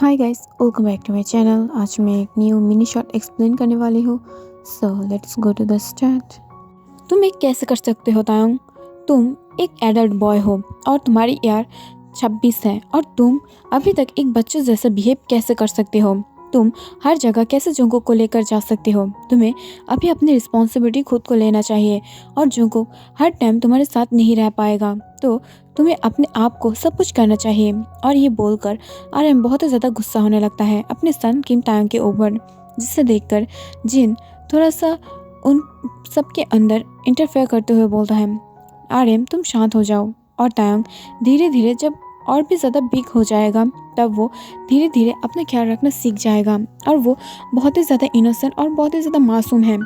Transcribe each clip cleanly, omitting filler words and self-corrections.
Hi guys, welcome back to my channel. आज मैं एक न्यू मिनी शॉर्ट एक्सप्लेन करने वाली हूँ। So let's go to the start. तुम एक कैसे कर सकते हो तायंग? तुम एक एडल्ट बॉय हो और तुम्हारी यार 26 है और तुम अभी तक एक बच्चे जैसा बिहेव कैसे कर सकते हो? तुम हर जगह कैसे जंगकुक को लेकर जा सकते हो? तुम्हें अभी अपनी रिस्पॉन्सिबिलिटी खुद को लेना चाहिए और जंगकुक हर टाइम तुम्हारे साथ नहीं रह पाएगा, तो तुम्हें अपने आप को सब कुछ करना चाहिए। और ये बोलकर आर्यन बहुत ही ज़्यादा गुस्सा होने लगता है अपने सन किम तायंग के ऊपर, जिसे देखकर जिन थोड़ा सा उन सबके अंदर इंटरफेयर करते हुए बोलता है, आर्यन तुम शांत हो जाओ। और तायंग धीरे धीरे जब और भी ज़्यादा बिग हो जाएगा तब वो धीरे धीरे अपना ख्याल रखना सीख जाएगा और वो बहुत ही ज़्यादा इनोसेंट और बहुत ही ज़्यादा मासूम है।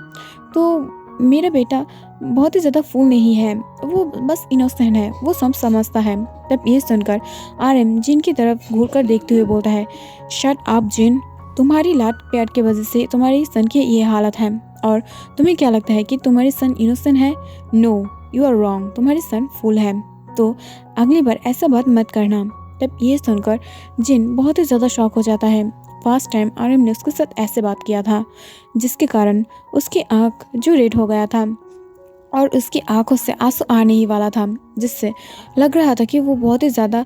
तो मेरा बेटा बहुत ही ज़्यादा फूल नहीं है, वो बस इनोसेंट है, वो सब समझता है। तब ये सुनकर आर्यन जिन की तरफ घूर कर देखते हुए बोलता है, शट अप जिन, तुम्हारी लाड प्यार की वजह से तुम्हारी सन की ये हालत है और तुम्हें क्या लगता है कि तुम्हारी सन इनोसेंट है? नो, यू आर रॉन्ग, तुम्हारी सन फूल है, तो अगली बार ऐसा बात मत करना। तब ये सुनकर जिन बहुत ही ज़्यादा शॉक हो जाता है। फर्स्ट टाइम आर्यन ने उसके साथ ऐसे बात किया था जिसके कारण उसकी आँख जो रेड हो गया था और उसकी आंखों से आंसू आने ही वाला था, जिससे लग रहा था कि वो बहुत ही ज़्यादा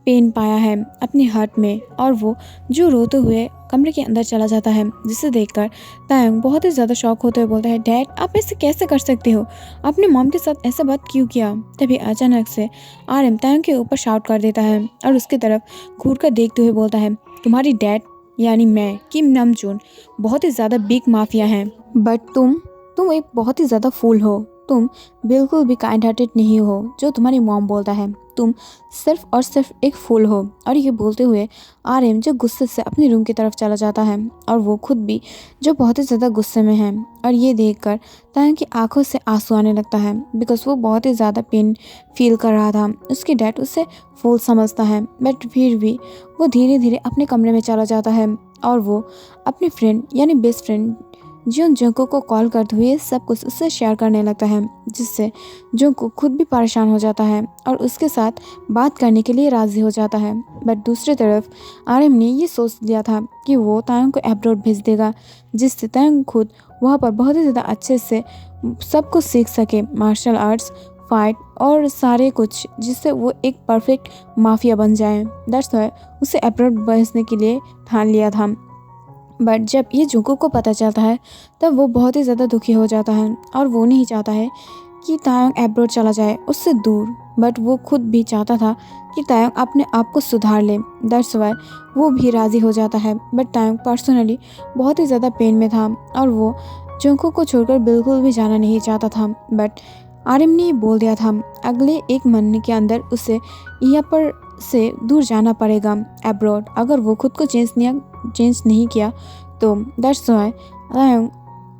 पेन पाया है अपने हार्ट में और वो जो रोते हुए कमरे के अंदर चला जाता है, जिसे देखकर तायंग बहुत ही ज़्यादा शॉक होते हुए बोलता है, डैड आप ऐसे कैसे कर सकते हो? अपने मॉम के साथ ऐसा बात क्यों किया? तभी अचानक से आर्यन तायंग के ऊपर शाउट कर देता है और उसकी तरफ घूर कर देखते हुए बोलता है, तुम्हारी डैड यानी मैं किम नामजून बहुत ही ज़्यादा बिग माफिया है, बट तुम एक बहुत ही ज़्यादा फूल हो। तुम बिल्कुल भी काइंड हार्टेड नहीं हो जो तुम्हारी मॉम बोलता है, तुम सिर्फ और सिर्फ एक फूल हो। और ये बोलते हुए आर्यन जो गुस्से से अपने रूम की तरफ चला जाता है और वो खुद भी जो बहुत ही ज़्यादा गुस्से में है। और ये देखकर तायंग की आंखों से आंसू आने लगता है बिकॉज वो बहुत ही ज़्यादा पेन फील कर रहा था। उसकी डैड उसे फूल समझता है, बट फिर भी वो धीरे धीरे अपने कमरे में चला जाता है और वो अपनी फ्रेंड यानी बेस्ट फ्रेंड जंगकुक को कॉल करते हुए सब कुछ उससे शेयर करने लगता है, जिससे जंगकुक खुद भी परेशान हो जाता है और उसके साथ बात करने के लिए राज़ी हो जाता है। बट दूसरी तरफ आर्यन ने ये सोच लिया था कि वो तायंग को अब्रॉड भेज देगा, जिससे तायंग खुद वहाँ पर बहुत ही ज़्यादा अच्छे से सब कुछ सीख सके, मार्शल आर्ट्स, फाइट और सारे कुछ, जिससे वो एक परफेक्ट माफिया बन जाए। दैट्स व्हाई उसे अब्रॉड भेजने के लिए ठान लिया था। बट जब ये जंगकुक को पता चलता है तब वो बहुत ही ज़्यादा दुखी हो जाता है और वो नहीं चाहता है कि तायंग अब्रॉड चला जाए उससे दूर, बट वो खुद भी चाहता था कि तायंग अपने आप को सुधार ले। दैट्स वाई वो भी राज़ी हो जाता है। बट तायंग पर्सनली बहुत ही ज़्यादा पेन में था और वो जंगकुक को छोड़कर बिल्कुल भी जाना नहीं चाहता था। बट आर्यन ने बोल दिया था अगले 1 महीने के अंदर उसे यहाँ पर से दूर जाना पड़ेगा अब्रॉड, अगर वो खुद को चेंज नहीं किया तो। दैट्स वाई तायंग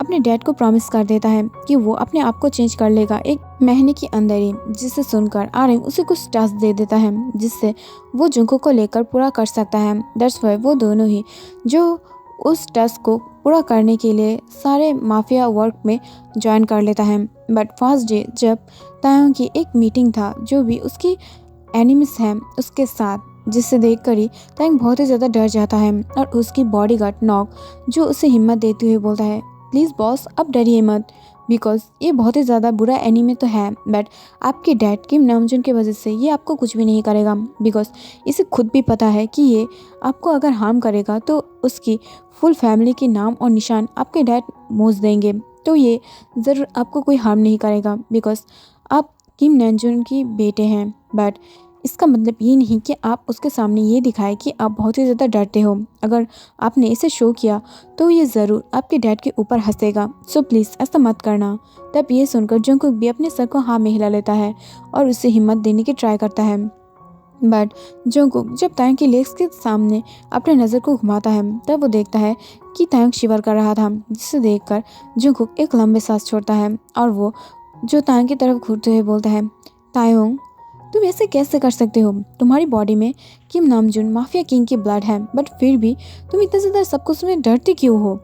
अपने डैड को प्रॉमिस कर देता है कि वो अपने आप को चेंज कर लेगा 1 महीने के अंदर ही, जिसे सुनकर आर्यन उसे कुछ टास्क दे देता है जिससे वो जंगकुक को लेकर पूरा कर सकता है। दैट्स वाई वो दोनों ही जो उस टास्क को पूरा करने के लिए सारे माफिया वर्क में ज्वाइन कर लेता है। बट फर्स्ट डे जब तायंग की एक मीटिंग था जो भी उसकी एनिमीज है उसके साथ, जिसे देखकर ही तायंग बहुत ही ज़्यादा डर जाता है और उसकी बॉडीगार्ड नॉक जो उसे हिम्मत देते हुए बोलता है, प्लीज़ बॉस अब डरिए मत, बिकॉज ये बहुत ही ज़्यादा बुरा एनिमी तो है, बट आपके डैड किम नामजून की वजह से ये आपको कुछ भी नहीं करेगा, बिकॉज इसे खुद भी पता है कि ये आपको अगर हार्म करेगा तो उसकी फुल फैमिली के नाम और निशान आपके डैड मोच देंगे, तो ये ज़रूर आपको कोई हार्म नहीं करेगा बिकॉज आप किम नामजून की बेटे हैं। बट इसका मतलब ये नहीं कि आप उसके सामने ये दिखाएं कि आप बहुत ही ज़्यादा डरते हो। अगर आपने इसे शो किया तो ये ज़रूर आपके डैड के ऊपर हंसेगा, सो प्लीज़ ऐसा मत करना। तब ये सुनकर जंगकुक भी अपने सर को हाँ में हिला लेता है और उसे हिम्मत देने की ट्राई करता है। बट जंगकुक जब तायंग के लेग्स के सामने अपने नज़र को घुमाता है तब वो देखता है कि तायंग शिवर कर रहा था, जिसे देखकर जंगकुक एक लंबे सांस छोड़ता है और वो जो तायंग की तरफ घूरते हुए बोलता है, तायंग तुम ऐसे कैसे कर सकते हो? तुम्हारी बॉडी में किम नामजून माफिया किंग की ब्लड है, बट फिर भी तुम इतना ज़्यादा सब कुछ में डरते क्यों हो?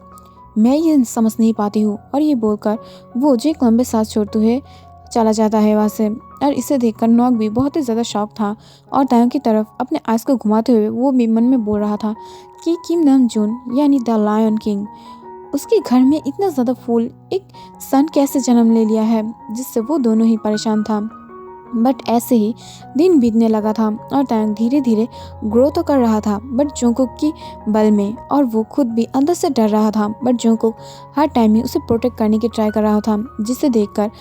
मैं ये समझ नहीं पाती हूँ। और ये बोलकर वो जो एक लंबे सांस छोड़ते हुए चला जाता है वहाँ से। और इसे देखकर नॉक भी बहुत ही ज़्यादा शॉक था और तायोंग की तरफ अपने आइस को घुमाते हुए वो भी मन में बोल रहा था कि किम नमजून यानी द लायन किंग, उसके घर में इतना ज़्यादा फूल एक सन कैसे जन्म ले लिया है, जिससे वो दोनों ही परेशान था। बट ऐसे ही दिन बीतने लगा था और तायोंग धीरे धीरे ग्रो तो कर रहा था बट जोंगकुक की बल में, और वो खुद भी अंदर से डर रहा था। बट जोंगकुक हर टाइम ही उसे प्रोटेक्ट करने की ट्राई कर रहा था, जिसे देखकर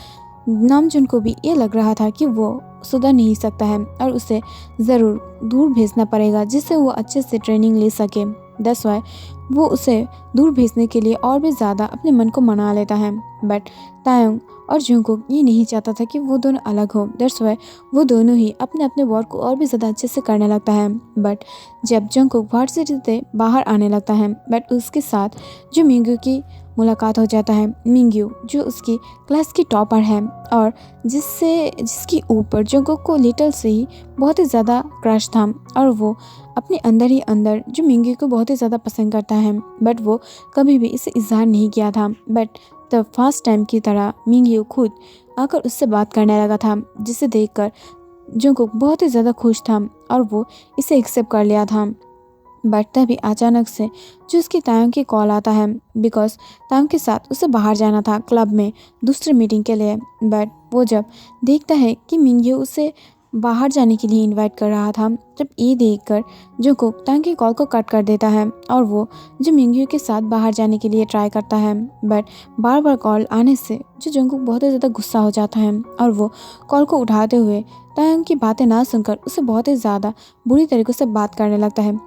नामजून को भी ये लग रहा था कि वो सुधर नहीं सकता है और उसे ज़रूर दूर भेजना पड़ेगा जिससे वो अच्छे से ट्रेनिंग ले सके। दैट्स व्हाई वो उसे दूर भेजने के लिए और भी ज़्यादा अपने मन को मना लेता है। बट तायोंग और जोंगकुक ये नहीं चाहता था कि वो दोनों अलग हो। दैट्स व्हाई वो दोनों ही अपने अपने वर्क को और भी ज़्यादा अच्छे से करने लगता है। बट जब जोंगकुक वर्सिटी से बाहर आने लगता है, बट उसके साथ जो मिंग्यू की मुलाकात हो जाता है। मिंग्यू जो उसकी क्लास की टॉपर है और जिसकी ऊपर जोंगकुक को लिटिल से ही बहुत ही ज़्यादा क्रश था और वो अपने अंदर ही अंदर जो मिंग्यू को बहुत ही ज़्यादा पसंद करता है। बट वो कभी भी इसे इजहार नहीं किया था। बट द फर्स्ट टाइम की तरह मिंग्यू खुद आकर उससे बात करने लगा था, जिसे देखकर जोंगकुक बहुत ही ज़्यादा खुश था और वो इसे एक्सेप्ट कर लिया था। बट तभी अचानक से जो उसकी तायोंग की कॉल आता है, बिकॉज तायोंग के साथ उसे बाहर जाना था क्लब में दूसरी मीटिंग के लिए। बट वो जब देखता है कि मिंग्यू उसे बाहर जाने के लिए इनवाइट कर रहा था, जब ये देखकर जोंगकुक तायोंग की कॉल को कट कर देता है और वो जो मिंग्यू के साथ बाहर जाने के लिए ट्राई करता है। बट बार बार कॉल आने से जो जोंगकुक बहुत ही ज़्यादा गुस्सा हो जाता है और वो कॉल को उठाते हुए तायोंग की बातें ना सुनकर उसे बहुत ही ज़्यादा बुरी तरीके से बात करने लगता है।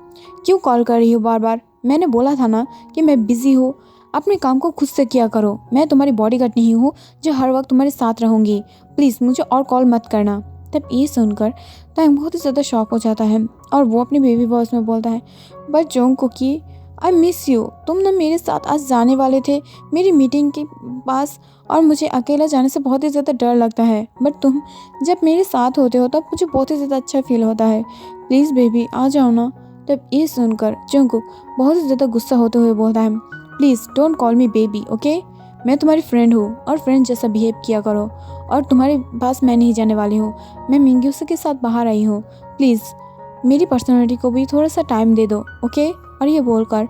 क्यों कॉल कर रही हो बार बार? मैंने बोला था ना कि मैं बिजी हूँ, अपने काम को खुद से किया करो। मैं तुम्हारी बॉडीगार्ड नहीं हूँ जो हर वक्त तुम्हारे साथ रहूँगी। प्लीज़ मुझे और कॉल मत करना। तब ये सुनकर तायोंग बहुत ही ज़्यादा शॉक हो जाता है और वो अपनी बेबी वॉइस में बोलता है, बट जोंगकुकी आई मिस यू। तुम ना मेरे साथ आज जाने वाले थे मेरी मीटिंग के पास और मुझे अकेला जाने से बहुत ही ज़्यादा डर लगता है, बट तुम जब मेरे साथ होते हो तब मुझे बहुत ही ज़्यादा अच्छा फील होता है। प्लीज़ बेबी आ जाओ ना। तब ये सुनकर जोंगकुक बहुत ही ज़्यादा गुस्सा होते हुए बोलता है, please don't call me baby, okay? मैं तुम्हारी फ्रेंड हूँ और फ्रेंड जैसा बिहेव किया करो और तुम्हारे पास मैं नहीं जाने वाली हूँ। मैं मिंग्यू के साथ बाहर आई हूँ। प्लीज़ मेरी पर्सनालिटी को भी थोड़ा सा टाइम दे दो, ओके? और ये बोलकर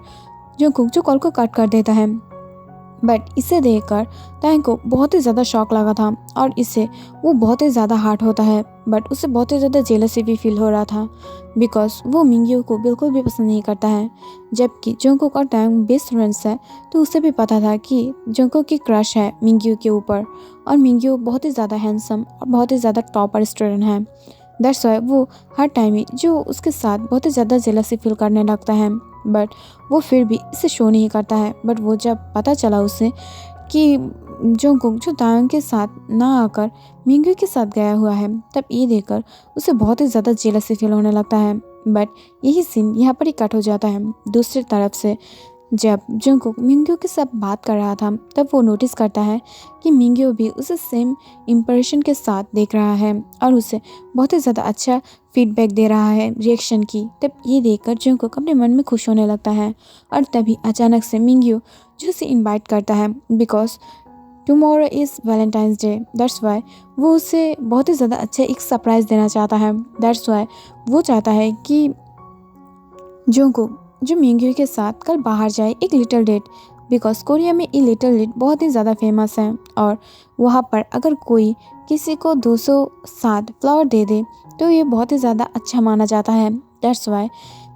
जोंगकुक जो कॉल को कट कर देता है। बट इसे देखकर तायोंग को बहुत ही ज़्यादा शॉक लगा था और इससे वो बहुत ही ज़्यादा हार्ट होता है। बट उसे बहुत ही ज़्यादा जेलसी भी फील हो रहा था, बिकॉज वो मिंग्यू को बिल्कुल भी पसंद नहीं करता है। जबकि जोंगकुक और तायोंग बेस्ट फ्रेंड्स है, तो उसे भी पता था कि जोंगकुक की क्रश है मिंग्यू के ऊपर और मिंग्यू बहुत ही ज़्यादा हैंडसम और बहुत ही ज़्यादा टॉपर स्टूडेंट है। दैट्स वाई वो हर टाइम ही जो उसके साथ बहुत ही ज़्यादा जेलसी फील करने लगता है। बट वो फिर भी इसे शो नहीं करता है। बट वो जब पता चला उसे कि जोंगकुक जो तायोंग के साथ ना आकर मिंग्यू के साथ गया हुआ है, तब ये देखकर उसे बहुत ही ज़्यादा जेलसी फील होने लगता है। बट यही सीन यहाँ पर ही कट हो जाता है। दूसरी तरफ से जब जोंगकुक मिंग्यू के साथ बात कर रहा था, तब वो नोटिस करता है कि मिंग्यू भी उसे सेम इम्प्रेशन के साथ देख रहा है और उसे बहुत ही ज़्यादा अच्छा फीडबैक दे रहा है रिएक्शन की। तब ये देखकर जोंगकुक अपने मन में खुश होने लगता है और तभी अचानक से मिंग्यू जो उसे इनवाइट करता है, because tomorrow is Valentine's day. That's why वो उसे बहुत ही ज़्यादा अच्छा एक सरप्राइज़ देना चाहता है। दैट्स वाई वो चाहता है कि जोंगकुक जो मिंग्यू के साथ कल बाहर जाए एक लिटिल डेट, बिकॉज कोरिया में ये लिटिल डेट बहुत ही ज़्यादा फेमस है और वहाँ पर अगर कोई किसी को 207 फ्लावर दे दे तो ये बहुत ही ज़्यादा अच्छा माना जाता है। दैट्स वाई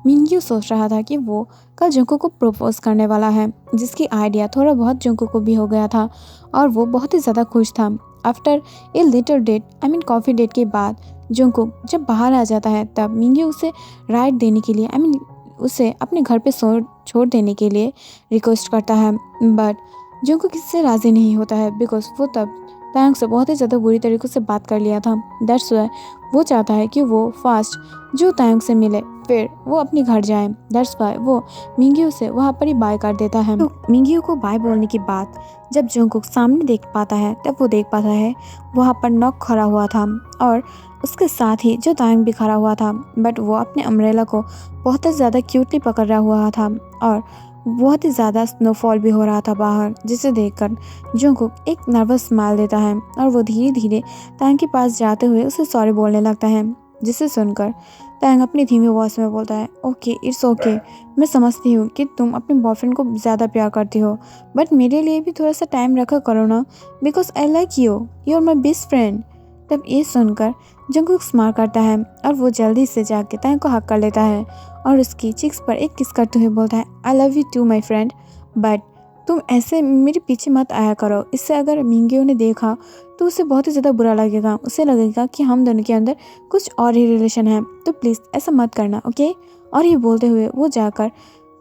मिंग्यू सोच रहा था कि वो कल जोंगकुक को प्रपोज करने वाला है, जिसकी आइडिया थोड़ा बहुत जोंगकुक को भी हो गया था और वो बहुत ही ज़्यादा खुश था। After a little date I mean coffee date के बाद जोंगकुक जब बाहर आ जाता है, तब मिंग्यू उसे राइड देने के लिए उसे अपने घर पे छोड़ देने के लिए रिक्वेस्ट करता है। बट जोंगकुक इससे राज़ी नहीं होता है, बिकॉज वो तब तायोंग से बहुत ही ज़्यादा बुरी तरीके से बात कर लिया था। दैट्स वाई वो चाहता है कि वो फास्ट जो तायोंग से मिले फिर वो अपने घर जाए। दैट्स वाई वो मिंग्यू से वहाँ पर ही बाय कर देता है। तो मिंग्यू को बाय बोलने के बाद जब जोंगकुक सामने देख पाता है, तब वो देख पाता है वहाँ पर नॉक खड़ा हुआ था और उसके साथ ही जो तायोंग भी खड़ा हुआ था। बट वो अपने अम्ब्रेला को बहुत ही ज़्यादा क्यूटली पकड़ रहा हुआ था और बहुत ही ज़्यादा स्नोफॉल भी हो रहा था बाहर, जिसे देखकर जंगकुक एक नर्वस स्माइल देता है और वो धीरे धीरे तांग के पास जाते हुए उसे सॉरी बोलने लगता है, जिसे सुनकर तांग अपनी धीमी वॉइस में बोलता है, ओके इट्स ओके, मैं समझती हूँ कि तुम अपने बॉयफ्रेंड को ज़्यादा प्यार करती हो, बट मेरे लिए भी थोड़ा सा टाइम रखा करो ना, because I like you are my best friend. तब ये सुनकर जंगकुक स्माइल करता है और वो जल्दी से जाके तांग को हक कर लेता है और उसकी चिक्स पर एक किस करते हुए बोलता है, I love you too my friend, but तुम ऐसे मेरे पीछे मत आया करो, इससे अगर मिंग्यो ने देखा तो उसे बहुत ही ज़्यादा बुरा लगेगा, उसे लगेगा कि हम दोनों के अंदर कुछ और ही रिलेशन है, तो प्लीज़ ऐसा मत करना, ओके। और ये बोलते हुए वो जाकर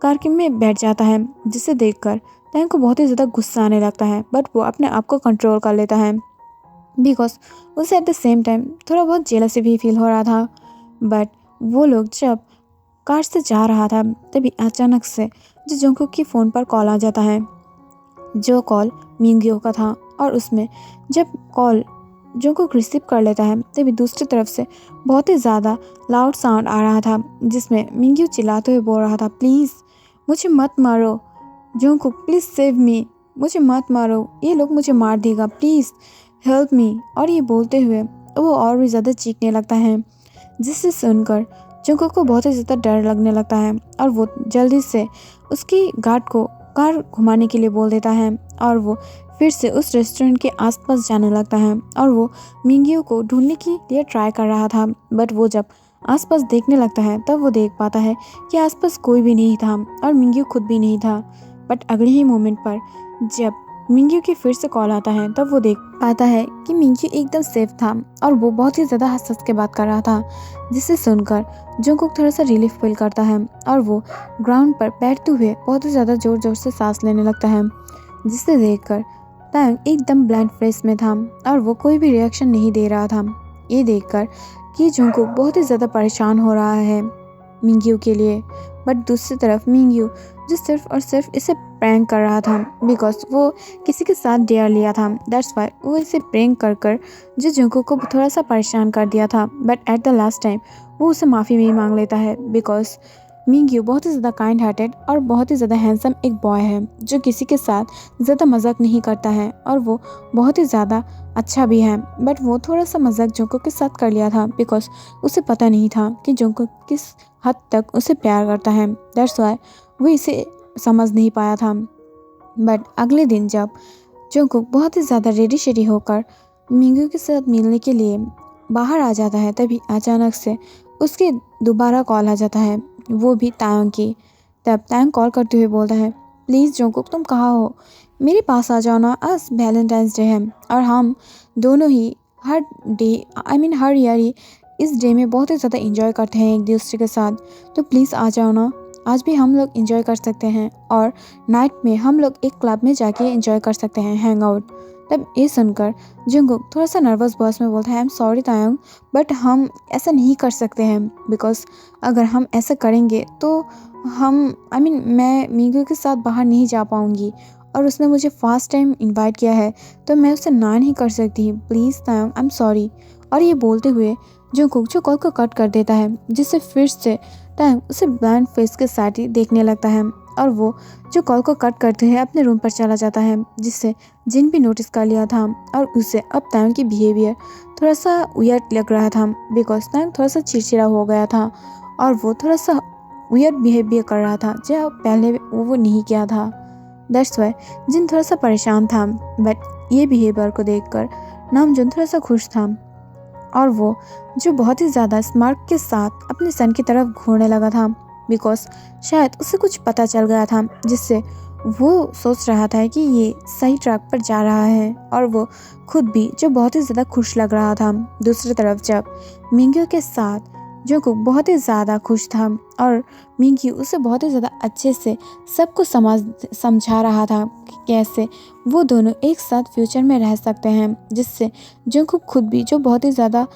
कार में बैठ जाता है, जिसे देखकर तांग को बहुत ही ज़्यादा गुस्सा आने लगता है, बट वो अपने आप को कंट्रोल कर लेता है बिकॉज उसे एट द सेम टाइम थोड़ा बहुत जेलसी भी फील हो रहा था। बट वो लोग जब कार से जा रहा था तभी अचानक से जो जंगकुक की फ़ोन पर कॉल आ जाता है, जो कॉल मिंग्यो का था, और उसमें जब कॉल जंगकुक रिसीव कर लेता है तभी दूसरी तरफ से बहुत ही ज़्यादा लाउड साउंड आ रहा था, जिसमें मिंग्यो चिल्लाते हुए बोल रहा था, प्लीज़ मुझे मत मारो जंगकुक, प्लीज़ सेव मी, मुझे मत मारो, ये लोग मुझे मार देगा, प्लीज़ हेल्प मी। और ये बोलते हुए वो और भी ज़्यादा चीखने लगता है, जिससे सुनकर जंगकुक को बहुत ही ज़्यादा डर लगने लगता है और वो जल्दी से उसकी गार्ड को कार घुमाने के लिए बोल देता है और वो फिर से उस रेस्टोरेंट के आसपास जाने लगता है और वो मिंगियो को ढूंढने के लिए ट्राई कर रहा था। बट वो जब आसपास देखने लगता है तब वो देख पाता है कि आसपास कोई भी नहीं था और मिंगियो खुद भी नहीं था। बट अगले ही मोमेंट पर जब मिंगियो की फिर से कॉल आता है तब वो देख पाता है कि मिंगियो एकदम सेफ था और वो बहुत ही ज़्यादा हंस हंस के बात कर रहा था, जिसे सुनकर जंगकुक थोड़ा सा रिलीफ फील करता है और वो ग्राउंड पर बैठते हुए बहुत ही ज़्यादा ज़ोर ज़ोर से सांस लेने लगता है, जिसे देखकर तांग एकदम ब्लैंक फेस में था और वो कोई भी रिएक्शन नहीं दे रहा था। ये देखकर कि जंगकुक बहुत ही ज़्यादा परेशान हो रहा है मिंगियो के लिए, बट दूसरी तरफ मिंगियो जो सिर्फ और सिर्फ इसे प्रैंक कर रहा था बिकॉज वो किसी के साथ डेयर लिया था, दैट्स वाई वो इसे प्रैंक कर कर जो जंगकुक को थोड़ा सा परेशान कर दिया था। But at the last time वो उसे माफ़ी भी मांग लेता है बिकॉज मिंगियो बहुत ही ज़्यादा काइंड हार्टेड और बहुत ही ज़्यादा हैंडसम एक बॉय है जो किसी के साथ ज़्यादा मजाक नहीं करता है और वो बहुत ही ज़्यादा अच्छा भी है। बट वो थोड़ा सा मजाक जंगकुक के साथ कर लिया था बिकॉज उसे पता नहीं था कि जंगकुक किस हद तक उसे प्यार करता है, दैट्स वाई वो इसे समझ नहीं पाया था। बट अगले दिन जब जंगकुक बहुत ही ज़्यादा रेडी शेडी होकर मिंगियो के साथ मिलने के लिए बाहर आ जाता है तभी अचानक से उसके दोबारा कॉल आ जाता है, वो भी तांग की। तब तांग कॉल करते हुए बोलता है, प्लीज़ जंगकुक तुम कहाँ हो, मेरे पास आ जाओ ना, आज वैलेंटाइंस डे है और हम दोनों ही हर डे हर ईयर ही इस डे में बहुत ही ज़्यादा इंजॉय करते हैं एक दूसरे के साथ, तो प्लीज़ आ जाओ ना, आज भी हम लोग इंजॉय कर सकते हैं और नाइट में हम लोग एक क्लब में जाके इंजॉय कर सकते हैं, हैंग आउट। तब ये सुनकर जंगकुक थोड़ा सा नर्वस वॉइस में बोलता है, I am sorry Tayang, but हम ऐसा नहीं कर सकते हैं बिकॉज अगर हम ऐसा करेंगे तो हम मैं मिंगियो के साथ बाहर नहीं जा पाऊँगी और उसने मुझे फर्स्ट टाइम इनवाइट किया है तो मैं उसे ना नहीं कर सकती, please Tayang I am sorry. और ये बोलते हुए जंगकुक जो कॉल को कट कर देता है, जिससे फिर से तायंग उसे ब्लाइंड फेस के साथ ही देखने लगता है और वो जो कॉल को कट करते हुए अपने रूम पर चला जाता है, जिससे जिन भी नोटिस कर लिया था और उसे अब तायंग की बिहेवियर थोड़ा सा वियर्ड लग रहा था बिकॉज तायंग थोड़ा सा चिड़चिड़ा हो गया था और वो थोड़ा सा वियर्ड बिहेवियर कर रहा था जो पहले वो नहीं किया था, दैट्स वाई जिन थोड़ा सा परेशान था। बट ये बिहेवियर को देखकर नामजून थोड़ा सा खुश था और वो जो बहुत ही ज़्यादा स्मार्ट के साथ अपने सन की तरफ घूरने लगा था बिकॉज शायद उसे कुछ पता चल गया था, जिससे वो सोच रहा था कि ये सही ट्रैक पर जा रहा है और वो खुद भी जो बहुत ही ज़्यादा खुश लग रहा था। दूसरी तरफ जब मिंगियो के साथ जंगकुक बहुत ही ज़्यादा खुश था और मिंगियो उसे बहुत ही ज़्यादा अच्छे से सब कुछ समझा रहा था कि कैसे वो दोनों एक साथ फ्यूचर में रह सकते हैं, जिससे जंगकुक खुद भी जो बहुत ही ज़्यादा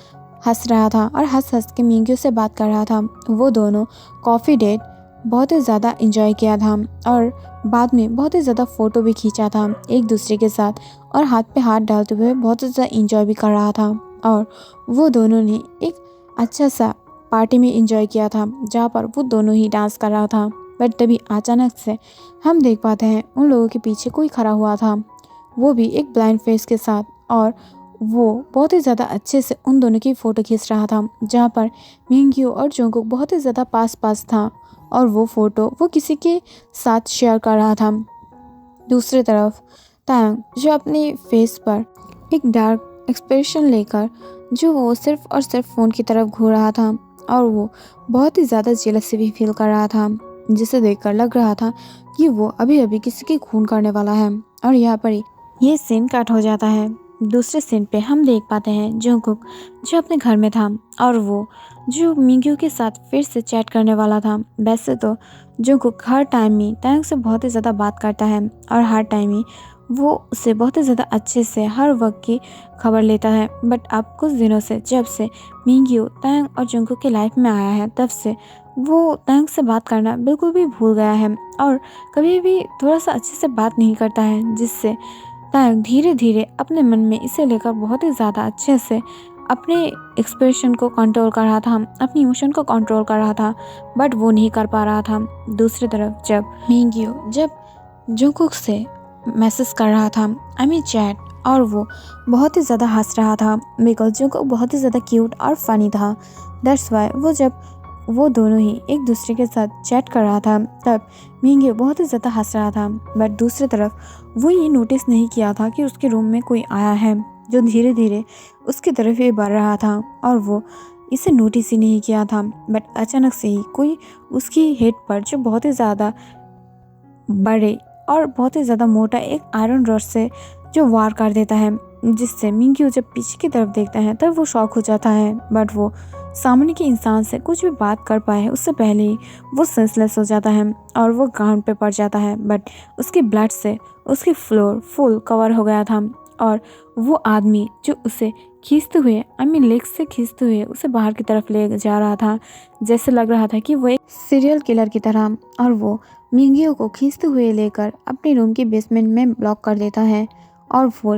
हंस रहा था और हंस हंस के मिंगियो से बात कर रहा था। वो दोनों कॉफ़ी डेट बहुत ही ज़्यादा इंजॉय किया था और बाद में बहुत ही ज़्यादा फ़ोटो भी खींचा था एक दूसरे के साथ और हाथ पे हाथ डालते हुए बहुत ही ज़्यादा इंजॉय भी कर रहा था। और वो दोनों ने एक अच्छा सा पार्टी में इंजॉय किया था जहाँ पर वो दोनों ही डांस कर रहा था। बट तभी अचानक से हम देख पाते हैं उन लोगों के पीछे कोई खड़ा हुआ था, वो भी एक ब्लाइंड फेस के साथ, और वो बहुत ही ज़्यादा अच्छे से उन दोनों की फ़ोटो खींच रहा था, जहाँ पर मिंग्यू और जोंगकुक बहुत ही ज़्यादा पास पास था और वो फ़ोटो वो किसी के साथ शेयर कर रहा था। दूसरी तरफ तायंग जो अपने फेस पर एक डार्क एक्सप्रेशन लेकर जो वो सिर्फ और सिर्फ फ़ोन की तरफ घूर रहा था, और वो बहुत ही ज़्यादा जेलसी भी फील कर रहा था, जिसे देखकर लग रहा था कि वो अभी अभी किसी की खून करने वाला है। और यहाँ पर ही ये सीन कट हो जाता है। दूसरे सीन पे हम देख पाते हैं जंगकुक जो अपने घर में था और वो जो मिंग्यू के साथ फिर से चैट करने वाला था। वैसे तो जंगकुक हर टाइम ही तायंग से बहुत ही ज़्यादा बात करता है और हर टाइम ही वो उससे बहुत ही ज़्यादा अच्छे से हर वक्त की खबर लेता है, बट अब कुछ दिनों से जब से मिंग्यू तायंग और जंगकुक की लाइफ में आया है तब से वो तायंग से बात करना बिल्कुल भी भूल गया है और कभी भी थोड़ा सा अच्छे से बात नहीं करता है, जिससे तायंग धीरे धीरे अपने मन में इसे लेकर बहुत ही ज़्यादा अच्छे से अपने एक्सप्रेशन को कंट्रोल कर रहा था, अपनी इमोशन को कंट्रोल कर रहा था, बट वो नहीं कर पा रहा था। दूसरी तरफ जब मिंग्यू जब जंगकुक से मैसेज कर रहा था, आई मीन चैट, और वो बहुत ही ज़्यादा हंस रहा था बिकॉज जंगकुक बहुत ही ज़्यादा क्यूट और फनी था। दैट्स वाई वो जब वो दोनों ही एक दूसरे के साथ चैट कर रहा था तब मिंग्यू बहुत ही ज़्यादा हंस रहा था, बट दूसरी तरफ वो ये नोटिस नहीं किया था कि उसके रूम में कोई आया है जो धीरे धीरे उसकी तरफ ही बढ़ रहा था और वो इसे नोटिस ही नहीं किया था। बट अचानक से ही कोई उसकी हेड पर जो बहुत ही ज़्यादा बड़े और बहुत ही ज़्यादा मोटा एक आयरन रॉड से जो वार कर देता है, जिससे मिंग्यू जब पीछे की तरफ देखता है तब वो शॉक हो जाता है, बट वो सामने के इंसान से कुछ भी बात कर पाए उससे पहले ही वो सेंसलेस हो जाता है और वो ग्राउंड पे पड़ जाता है। बट उसके ब्लड से उसकी फ्लोर फुल कवर हो गया था और वो आदमी जो उसे खींचते हुए आई मीन लेग से खींचते हुए उसे बाहर की तरफ ले जा रहा था, जैसे लग रहा था कि वो एक सीरियल किलर की तरह, और वो मिंग्यू को खींचते हुए लेकर अपने रूम के बेसमेंट में ब्लॉक कर देता है और वो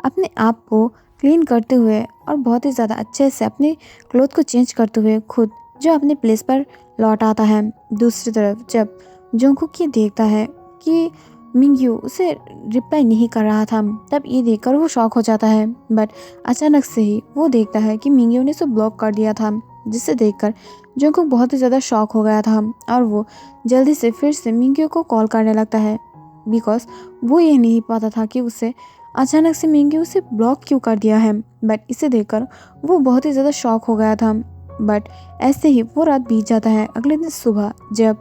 अपने आप को क्लीन करते हुए और बहुत ही ज़्यादा अच्छे से अपने क्लोथ को चेंज करते हुए खुद जो अपने प्लेस पर लौट आता है। दूसरी तरफ जब जंगकुक ये देखता है कि मिंग्यू उसे रिप्लाई नहीं कर रहा था तब ये देखकर वो शॉक हो जाता है, बट अचानक से ही वो देखता है कि मिंग्यू ने उसे ब्लॉक कर दिया था, जिसे देखकर जंगकुक बहुत ही ज़्यादा शॉक हो गया था और वो जल्दी से फिर से मिंग्यू को कॉल करने लगता है बिकॉज वो ये नहीं पता था कि उसे अचानक से मिंग्यू उसे ब्लॉक क्यों कर दिया है। बट इसे देखकर वो बहुत ही ज़्यादा शॉक हो गया था। बट ऐसे ही वो रात बीत जाता है। अगले दिन सुबह जब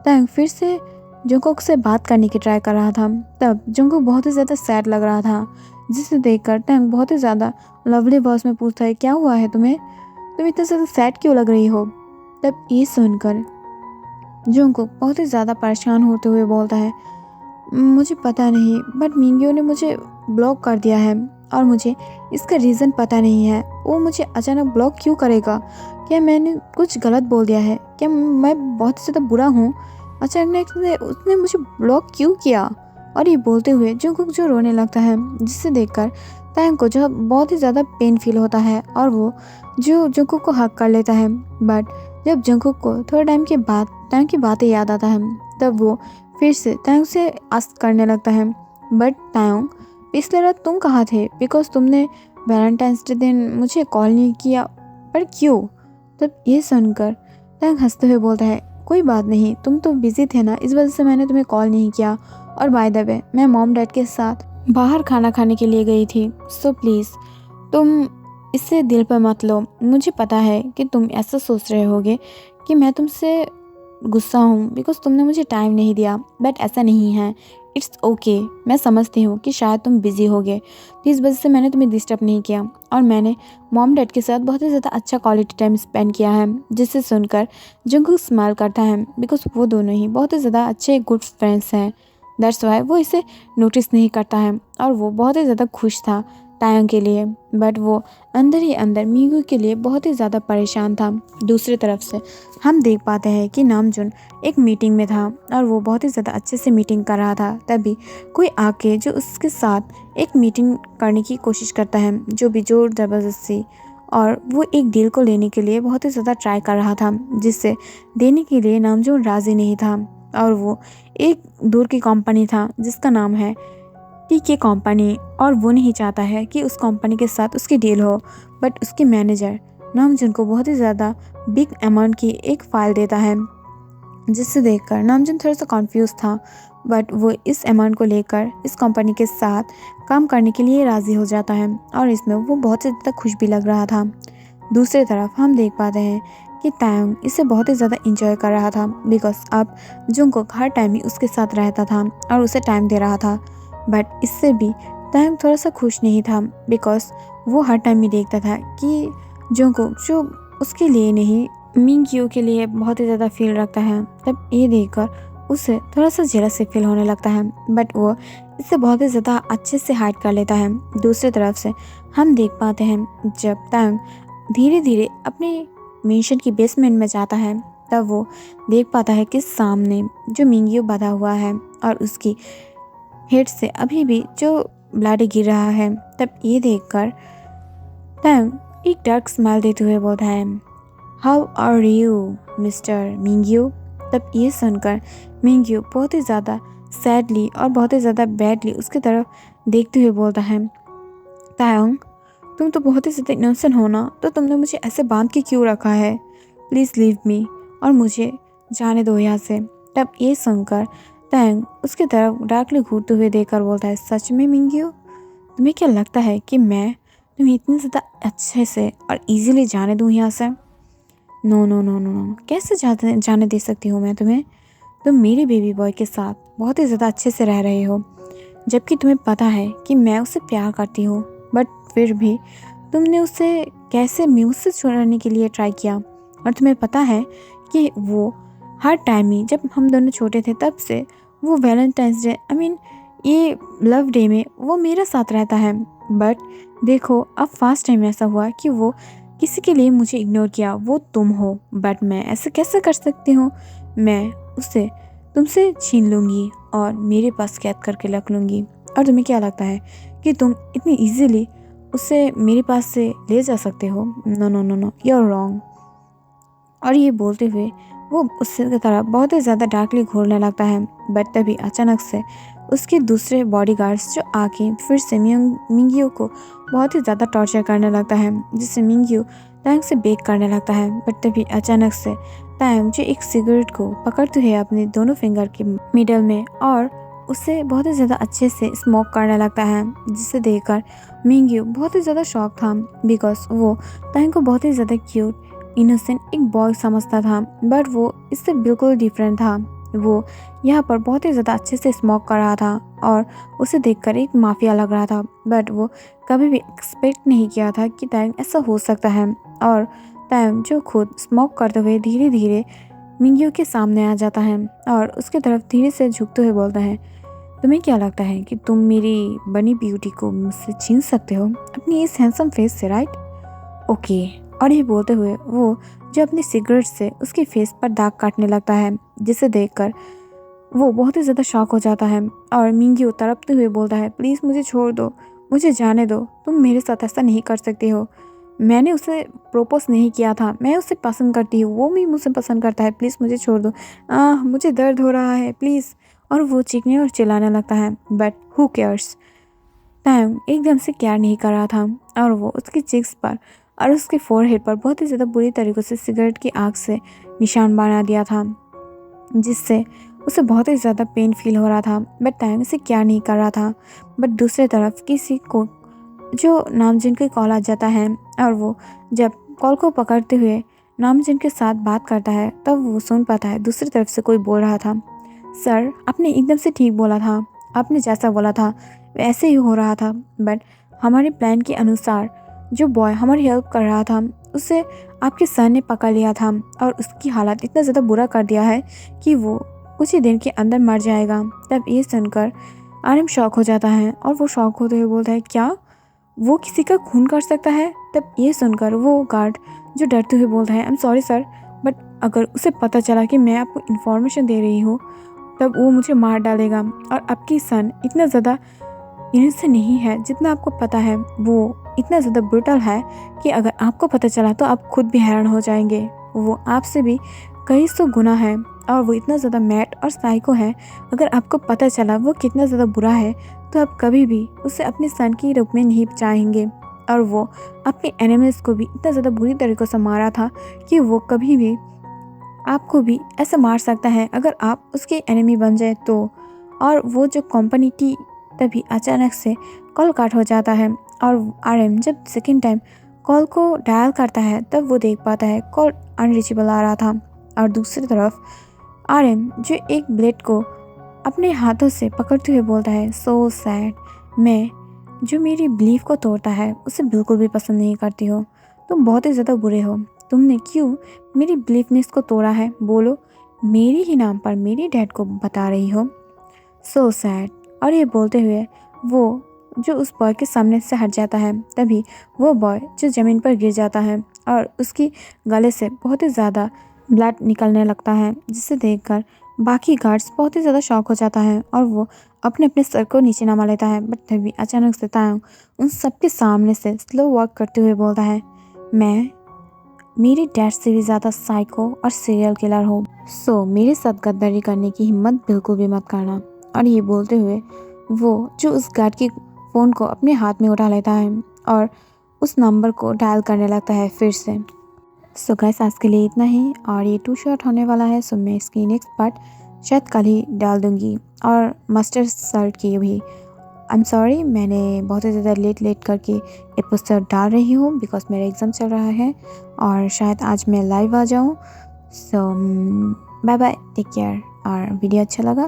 तायंग फिर से जंगकुक से बात करने की ट्राई कर रहा था तब जंगकुक बहुत ही ज़्यादा सैड लग रहा था, जिसे देखकर तायंग बहुत ही ज़्यादा लवली वॉइस में पूछता है, क्या हुआ है तुम्हें, तुम इतने ज़्यादा सैड क्यों लग रही हो। तब ये सुनकर जंगकुक बहुत ही ज़्यादा परेशान होते हुए बोलता है, मुझे पता नहीं बट मिंग्यू ने मुझे ब्लॉक कर दिया है और मुझे इसका रीज़न पता नहीं है। वो मुझे अचानक ब्लॉक क्यों करेगा, क्या मैंने कुछ गलत बोल दिया है, क्या मैं बहुत ज़्यादा बुरा हूँ, अचानक से उसने मुझे ब्लॉक क्यों किया। और ये बोलते हुए जंगकुक जो रोने लगता है, जिसे देखकर तायंग को जो बहुत ही ज़्यादा पेन फील होता है और वो जो जंगकुक को हक कर लेता है। बट जब जंगकुक को थोड़े टाइम के बाद तायंग की बातें याद आता है तब वो फिर से तायंग से आस्क करने लगता है, बट तायंग पिछले रात तुम कहाँ थे, बिकॉज तुमने वैलेंटाइंस डे दिन मुझे कॉल नहीं किया, पर क्यों। तब ये सुनकर तायंग हंसते हुए बोलता है, कोई बात नहीं, तुम तो बिजी थे ना, इस वजह से मैंने तुम्हें कॉल नहीं किया, और बाय द वे मैं मॉम डैड के साथ बाहर खाना खाने के लिए गई थी, सो प्लीज़ तुम इससे दिल पर मत लो। मुझे पता है कि तुम ऐसा सोच रहे होगे कि मैं तुमसे गुस्सा हूँ बिकॉज तुमने मुझे टाइम नहीं दिया, बट ऐसा नहीं है, इट्स ओके। मैं समझती हूँ कि शायद तुम बिज़ी होगे, तो इस वजह से मैंने तुम्हें डिस्टर्ब नहीं किया, और मैंने मॉम डैड के साथ बहुत ही ज़्यादा अच्छा क्वालिटी टाइम स्पेंड किया है। जिसे सुनकर जंगकुक स्माइल करता है बिकॉज वो दोनों ही बहुत ही ज़्यादा अच्छे गुड फ्रेंड्स हैं। दैट्स वाई वो इसे नोटिस नहीं करता है और वो बहुत ही ज़्यादा खुश था तायंग के लिए, बट वो अंदर ही अंदर मिंग्यू के लिए बहुत ही ज़्यादा परेशान था। दूसरी तरफ से हम देख पाते हैं कि नामजुन एक मीटिंग में था और वो बहुत ही ज़्यादा अच्छे से मीटिंग कर रहा था। तभी कोई आके जो उसके साथ एक मीटिंग करने की कोशिश करता है, जो भी जोर ज़बरदस्ती, और वो एक डील को लेने के लिए बहुत ही ज़्यादा ट्राई कर रहा था, जिससे देने के लिए नामजुन राज़ी नहीं था। और वो एक दूर की कंपनी था जिसका नाम है टीके कंपनी, और वो नहीं चाहता है कि उस कंपनी के साथ उसकी डील हो। बट उसके मैनेजर नामजुन को बहुत ही ज़्यादा बिग अमाउंट की एक फ़ाइल देता है, जिसे देखकर नामजुन थोड़ा सा कॉन्फ्यूज़ था। बट वो इस अमाउंट को लेकर इस कंपनी के साथ काम करने के लिए राज़ी हो जाता है, और इसमें वो बहुत ही ज़्यादा खुश भी लग रहा था। दूसरी तरफ हम देख पाते हैं कि तायोंग इसे बहुत ही ज़्यादा इंजॉय कर रहा था, बिकॉज अब जुंगकोक हर टाइम ही उसके साथ रहता था और उसे टाइम दे रहा था। बट इससे भी तायोंग थोड़ा सा खुश नहीं था, बिकॉज वो हर टाइम ही देखता था कि जुंगकोक जो उसके लिए नहीं मिंग्यू के लिए बहुत ही ज़्यादा फील रखता है। तब ये देखकर उसे थोड़ा सा जेलस फील होने लगता है, बट वो इसे बहुत ही ज़्यादा अच्छे से हाइड कर लेता है। दूसरी तरफ से हम देख पाते हैं जब तायोंग धीरे धीरे अपने मेंशन की बेसमेंट में जाता है, तब वो देख पाता है कि सामने जो मिंग्यू बंधा हुआ है और उसकी हेड से अभी भी जो ब्लड गिर रहा है। तब ये देखकर तायोंग एक डार्क स्माइल देते हुए बोलता है, how are you mister Mingyu. तब ये सुनकर मिंग्यू बहुत ही ज़्यादा सैडली और बहुत ही ज़्यादा बैडली उसकी तरफ देखते हुए बोलता है, तायोंग तुम तो बहुत ही ज़्यादा इनोसेंट हो ना, तो तुमने मुझे ऐसे बांध के क्यों रखा है? प्लीज़ लीव मी और मुझे जाने दो यहाँ से। तब ये सुनकर तायोंग उसकी तरफ डार्कली घूरते हुए देखकर बोलता है, सच में मिंग्यू, तुम्हें क्या लगता है कि मैं तुम्हें इतनी ज़्यादा अच्छे से और इजीली जाने दूँ यहाँ से? No no no no no, कैसे जाने दे सकती हूँ मैं तुम्हें? तुम मेरे बेबी बॉय के साथ बहुत ही ज़्यादा अच्छे से रह रहे हो, जबकि तुम्हें पता है कि मैं उससे प्यार करती हूँ, बट फिर भी तुमने उसे कैसे मुझसे छुड़ाने के लिए ट्राई किया। और तुम्हें पता है कि वो हर टाइम ही जब हम दोनों छोटे थे तब से वो वैलेंटाइंस डे ये लव डे में वो मेरे साथ रहता है। बट देखो अब फर्स्ट टाइम ऐसा हुआ कि वो किसी के लिए मुझे इग्नोर किया, वो तुम हो। बट मैं ऐसे कैसे कर सकती हूँ? मैं उसे तुमसे छीन लूँगी और मेरे पास कैद करके रख लूँगी। और तुम्हें क्या लगता है कि तुम इतनी इजीली उसे मेरे पास से ले जा सकते हो? No no no no, you are wrong. और ये बोलते हुए वो उसकी तरफ बहुत ही ज़्यादा डार्कली घूरने लगता है। बट तभी अचानक से उसके दूसरे बॉडीगार्ड्स जो आके फिर से मिंग्यू को बहुत ही ज़्यादा टॉर्चर करने लगता है, जिससे मिंग्यू तायोंग से बेक करने लगता है। बट तभी अचानक से तायोंग जो एक सिगरेट को पकड़ते हुए अपने दोनों फिंगर के मिडल में और उसे बहुत ही ज़्यादा अच्छे से स्मोक करने लगता है, जिसे देखकर मिंग्यू बहुत ही ज़्यादा शॉक था, बिकॉज वो तायोंग को बहुत ही ज़्यादा क्यूट इनोसेंट एक बॉय समझता था। बट वो इससे बिल्कुल डिफरेंट था। वो यहाँ पर बहुत ही ज़्यादा अच्छे से स्मोक कर रहा था और उसे देखकर एक माफिया लग रहा था। बट वो कभी भी एक्सपेक्ट नहीं किया था कि तायोंग ऐसा हो सकता है। और तायोंग जो खुद स्मोक करते हुए धीरे धीरे मिंग्यू के सामने आ जाता है और उसकी तरफ धीरे से झुकते हुए बोलता है, तुम्हें क्या लगता है कि तुम मेरी बनी ब्यूटी को मुझसे छीन सकते हो अपनी इस हैंडसम फेस से, राइट? ओके। और ये बोलते हुए वो जो अपनी सिगरेट से उसके फेस पर दाग काटने लगता है, जिसे देखकर वो बहुत ही ज़्यादा शॉक हो जाता है। और मिंग्यू तड़पते हुए बोलता है, प्लीज़ मुझे छोड़ दो, मुझे जाने दो, तुम मेरे साथ ऐसा नहीं कर सकते हो। मैंने उसे प्रपोज नहीं किया था, मैं उसे पसंद करती हूँ, वो भी मुझे पसंद करता है, प्लीज़ मुझे छोड़ दो, मुझे दर्द हो रहा है, प्लीज़। और वो चीखने और चिल्लाने लगता है। बट हु केयर्स, तायोंग एकदम से केयर नहीं कर रहा था और वो उसकी चिक्स पर और उसके फोरहेड पर बहुत ही ज़्यादा बुरी तरीक़े से सिगरेट की आग से निशान बना दिया था, जिससे उसे बहुत ही ज़्यादा पेन फील हो रहा था। बट तायोंग इसे केयर नहीं कर रहा था। बट दूसरी तरफ किसी को जो नामजिन की कॉल आ जाता है और वो जब कॉल को पकड़ते हुए नामजिन के साथ बात करता है, तब वो सुन पाता है दूसरी तरफ से कोई बोल रहा था, सर आपने एकदम से ठीक बोला था, आपने जैसा बोला था वैसे ही हो रहा था। बट हमारे प्लान के अनुसार जो बॉय हमारी हेल्प कर रहा था उसे आपके सर ने पकड़ लिया था और उसकी हालत इतना ज़्यादा बुरा कर दिया है कि वो कुछ ही दिन के अंदर मर जाएगा। तब ये सुनकर आर्यन शॉक हो जाता है और वो शॉक होते हुए बोलता है, क्या वो किसी का खून कर सकता है? तब ये सुनकर वो गार्ड जो डरते हुए बोलता है, I am sorry sir, but अगर उसे पता चला कि मैं आपको इन्फॉर्मेशन दे रही हूँ तब वो मुझे मार डालेगा। और आपकी सन इतना ज़्यादा इनोसेंट नहीं है जितना आपको पता है, वो इतना ज़्यादा ब्रूटल है कि अगर आपको पता चला तो आप खुद भी हैरान हो जाएंगे। वो आपसे भी कई सौ गुना है और वो इतना ज़्यादा मैड और साइको है। अगर आपको पता चला वो कितना ज़्यादा बुरा है तो आप कभी भी उसे अपने सन के रूप में नहीं चाहेंगे। और वो अपने एनिमल्स को भी इतना ज़्यादा बुरी तरीक़ों से मारा था कि वो कभी भी आपको भी ऐसा मार सकता है अगर आप उसके एनिमी बन जाए तो। और वो जो कंपनी थी तभी अचानक से कॉल कट हो जाता है और आरएम जब सेकेंड टाइम कॉल को डायल करता है तब वो देख पाता है कॉल अनरीचेबल आ रहा था। और दूसरी तरफ आरएम जो एक ब्लेड को अपने हाथों से पकड़ते हुए बोलता है, सो सैड, मैं जो मेरी बिलीफ को तोड़ता है उसे बिल्कुल भी पसंद नहीं करती हो। तुम बहुत ही ज़्यादा बुरे हो। तुमने क्यों मेरी बिलीफनेस को तोड़ा है? बोलो, मेरे ही नाम पर मेरे डैड को बता रही हो। So sad. और ये बोलते हुए वो जो उस बॉय के सामने से हट जाता है तभी वो बॉय जो ज़मीन पर गिर जाता है और उसकी गले से बहुत ही ज़्यादा ब्लड निकलने लगता है, जिसे देखकर बाकी गार्ड्स बहुत ही ज़्यादा शॉक हो जाता है और वो अपने अपने सर को नीचे नमा लेता है। बट तभी अचानक से तायंग उन सबके सामने से स्लो वॉक करते हुए बोलता है, मैं मेरे डैड से भी ज़्यादा साइको और सीरियल किलर हूँ, सो मेरे साथ गद्दारी करने की हिम्मत बिल्कुल भी मत करना। और ये बोलते हुए वो जो उस गार्ड की फ़ोन को अपने हाथ में उठा लेता है और उस नंबर को डायल करने लगता है फिर से। सो गाइस, आज के लिए इतना ही और ये 2 शॉर्ट होने वाला है। सो मैं इसकी नेक्स्ट पार्ट शायद कल ही डाल दूँगी। और मास्टर सर्ट की भी आई एम सॉरी, मैंने बहुत ही ज़्यादा लेट करके एपिसोड डाल रही हूँ बिकॉज मेरा एग्ज़ाम चल रहा है और शायद आज मैं लाइव आ जाऊँ। So bye bye, take care. और वीडियो अच्छा लगा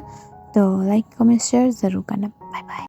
तो लाइक कमेंट शेयर ज़रूर करना। Bye bye.